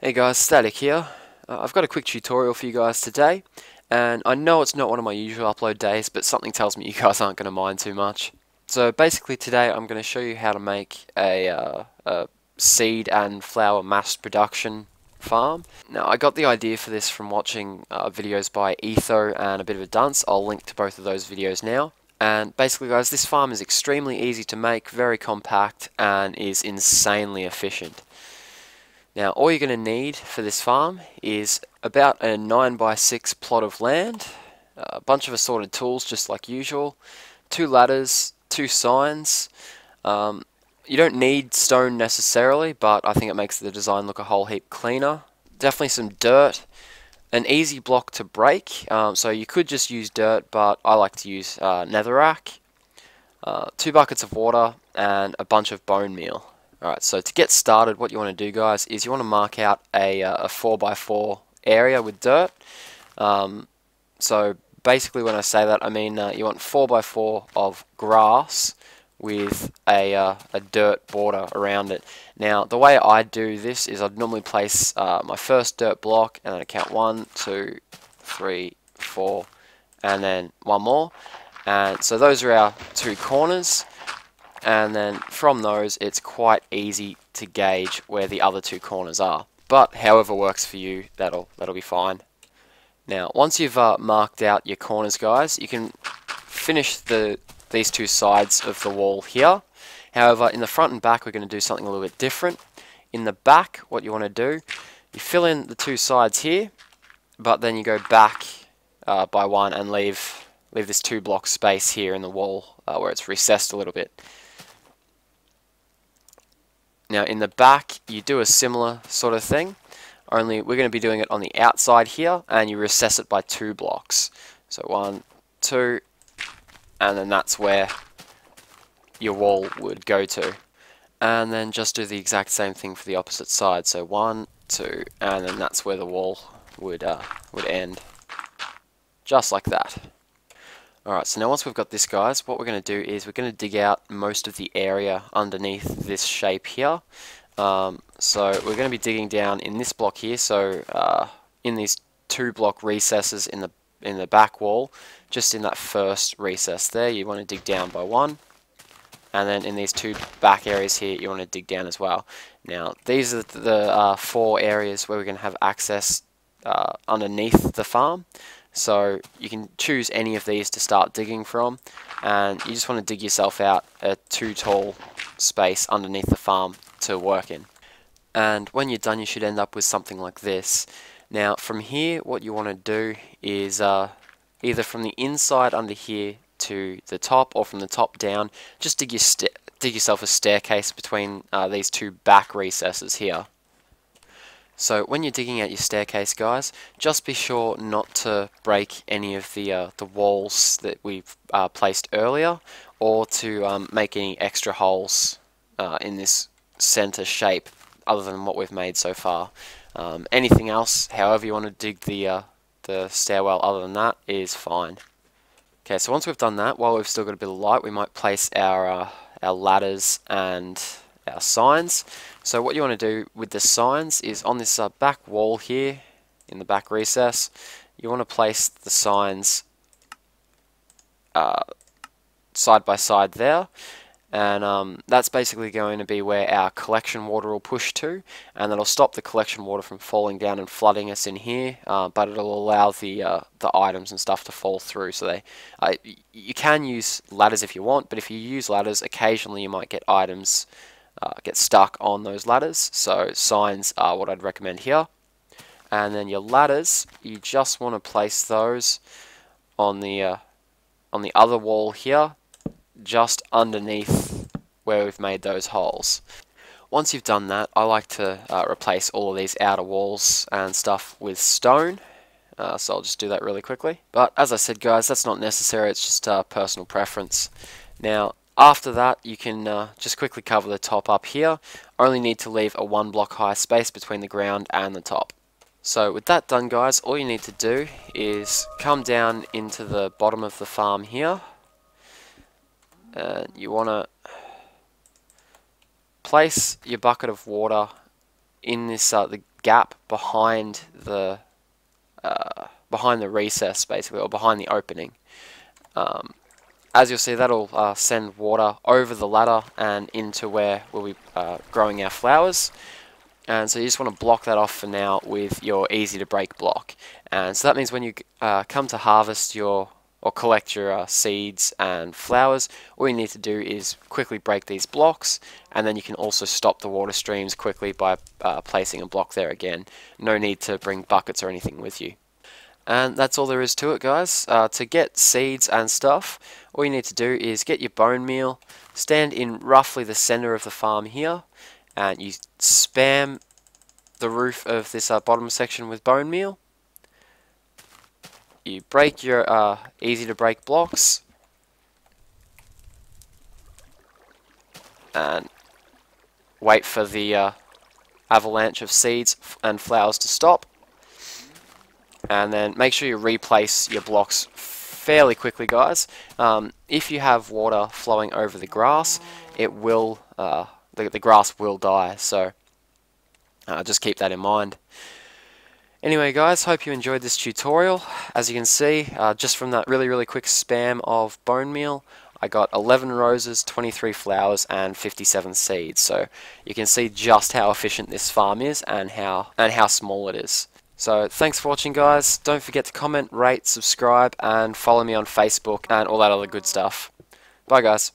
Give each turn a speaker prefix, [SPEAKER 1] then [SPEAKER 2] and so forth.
[SPEAKER 1] Hey guys, Static here. I've got a quick tutorial for you guys today, and I know it's not one of my usual upload days, but something tells me you guys aren't going to mind too much. So basically today I'm going to show you how to make a seed and flower mass production farm. Now I got the idea for this from watching videos by Etho and a bit of a dunce. I'll link to both of those videos now. And basically guys, this farm is extremely easy to make, very compact, and is insanely efficient. Now all you're going to need for this farm is about a 9x6 plot of land, a bunch of assorted tools just like usual, 2 ladders, 2 signs. You don't need stone necessarily, but I think it makes the design look a whole heap cleaner. Definitely some dirt, an easy block to break, so you could just use dirt, but I like to use netherrack, 2 buckets of water, and a bunch of bone meal. Alright, so to get started, what you want to do, guys, is you want to mark out a 4x4 area with dirt. So basically when I say that, I mean you want 4x4 of grass with a dirt border around it. Now, the way I do this is I'd normally place my first dirt block, and then I count 1, 2, 3, 4, and then one more. And so those are our 2 corners. And then from those it's quite easy to gauge where the other 2 corners are. But however works for you, that'll be fine. Now once you've marked out your corners, guys, you can finish these 2 sides of the wall here. However, in the front and back we're going to do something a little bit different. In the back, what you want to do, you fill in the 2 sides here, but then you go back by 1 and leave this 2 block space here in the wall where it's recessed a little bit. Now in the back you do a similar sort of thing, only we're going to be doing it on the outside here, and you recess it by 2 blocks. So 1, 2, and then that's where your wall would go to. And then just do the exact same thing for the opposite side. So 1, 2, and then that's where the wall would end. Just like that. Alright, so now once we've got this, guys, what we're going to do is we're going to dig out most of the area underneath this shape here. So we're going to be digging down in this block here, so in these 2 block recesses in the back wall, just in that first recess there, you want to dig down by 1. And then in these 2 back areas here, you want to dig down as well. Now, these are the 4 areas where we're going to have access underneath the farm. So you can choose any of these to start digging from, and you just want to dig yourself out a 2 tall space underneath the farm to work in. And when you're done, you should end up with something like this. Now from here, what you want to do is either from the inside under here to the top, or from the top down, just dig yourself a staircase between these 2 back recesses here. So when you're digging out your staircase, guys, just be sure not to break any of the walls that we've placed earlier, or to make any extra holes in this center shape other than what we've made so far. Anything else, however you want to dig the stairwell other than that, is fine. Okay, so once we've done that, while we've still got a bit of light, we might place our ladders and our signs. So what you want to do with the signs is on this back wall here, in the back recess, you want to place the signs side by side there, and that's basically going to be where our collection water will push to, and that'll stop the collection water from falling down and flooding us in here, but it'll allow the items and stuff to fall through. So you can use ladders if you want, but if you use ladders, occasionally you might get items get stuck on those ladders, so signs are what I'd recommend here. And then your ladders, you just want to place those on the other wall here, just underneath where we've made those holes. Once you've done that, I like to replace all of these outer walls and stuff with stone, so I'll just do that really quickly. But as I said, guys, that's not necessary, it's just personal preference. Now after that, you can just quickly cover the top up here. Only need to leave a 1 block high space between the ground and the top. So with that done, guys, all you need to do is come down into the bottom of the farm here, and you want to place your bucket of water in this gap behind the recess, basically, or behind the opening. As you'll see, that'll send water over the ladder and into where we'll be growing our flowers. And so you just want to block that off for now with your easy to break block. And so that means when you come to harvest or collect your seeds and flowers, all you need to do is quickly break these blocks, and then you can also stop the water streams quickly by placing a block there again. No need to bring buckets or anything with you. And that's all there is to it, guys. To get seeds and stuff, all you need to do is get your bone meal, stand in roughly the center of the farm here, and you spam the roof of this bottom section with bone meal. You break your easy to break blocks, and wait for the avalanche of seeds and flowers to stop. And then make sure you replace your blocks fairly quickly, guys. If you have water flowing over the grass, it will the grass will die, so just keep that in mind. Anyway, guys, hope you enjoyed this tutorial. As you can see, just from that really quick spam of bone meal, I got 11 roses, 23 flowers, and 57 seeds. So you can see just how efficient this farm is and how small it is. So thanks for watching, guys. Don't forget to comment, rate, subscribe, and follow me on Facebook and all that other good stuff. Bye, guys.